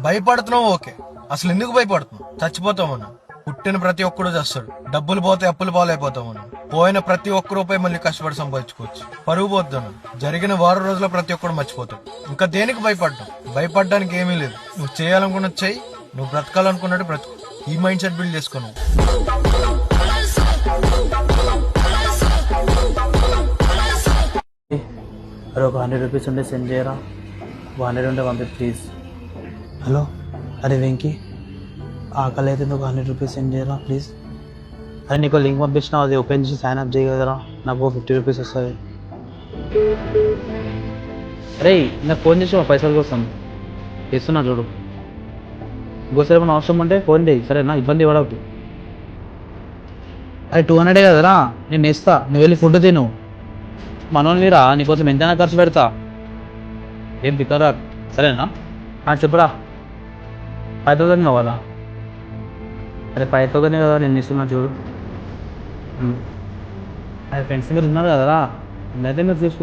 భయపడుతున్నావు ఓకే, అసలు ఎందుకు భయపడుతున్నావు? చచ్చిపోతావు మనం. పుట్టిన ప్రతి ఒక్కడు చేస్తాడు. డబ్బులు పోతే అప్పులు పాలైపోతావు మనం. పోయిన ప్రతి ఒక్క రూపాయి మళ్ళీ కష్టపడి సంపాదించుకోవచ్చు. పరుగు పోద్దాను. జరిగిన వారం రోజుల్లో ప్రతి ఒక్కడు మర్చిపోతాడు. ఇంకా దేనికి భయపడ్డావు? భయపడడానికి ఏమీ లేదు. నువ్వు చేయాలనుకున్నది చెయ్యి, నువ్వు బ్రతకాలనుకున్నట్టు బ్రతుకు. ఈ మైండ్ సెట్ బిల్డ్ చేసుకున్నావు. అరే ఒక 100 రూపీస్ ఉంటే సెండ్ చేయరా. 100 ఉంటే పంపి ప్లీజ్. హలో, అరే వెంకీ, ఆకలి అయితే ఒక 100 రూపీస్ సెండ్ చేయరా ప్లీజ్. అరే నీకు లింక్ పంపించిన, అది ఓపెన్ చేసి సైన్ అప్ చేయగలరా, నాకు 50 రూపీస్ వస్తుంది. అరే నాకు ఫోన్ చేసి పైసల కోసం చేస్తున్నా చూడు. ఇంకోసారి ఏమైనా అవసరం ఉంటే ఫోన్ చేయి సరేనా, ఇబ్బంది పడవద్దు. అరే 200 కదరా, నేను ఇస్తా, నువ్వు వెళ్ళి ఫుడ్ తిను. మనోళ్ళని రా, నీకోసం ఎంతైనా ఖర్చు పెడతా, ఏం తిక్కరా సరేనా. చెప్పురా, 5,000 కావాలా? అరే 5,000 కదా నేను ఇస్తున్నా చూడు. అదే ఫ్రెండ్స్ మీరు ఉన్నారు కదరా, అయితే మీరు తీసుకు.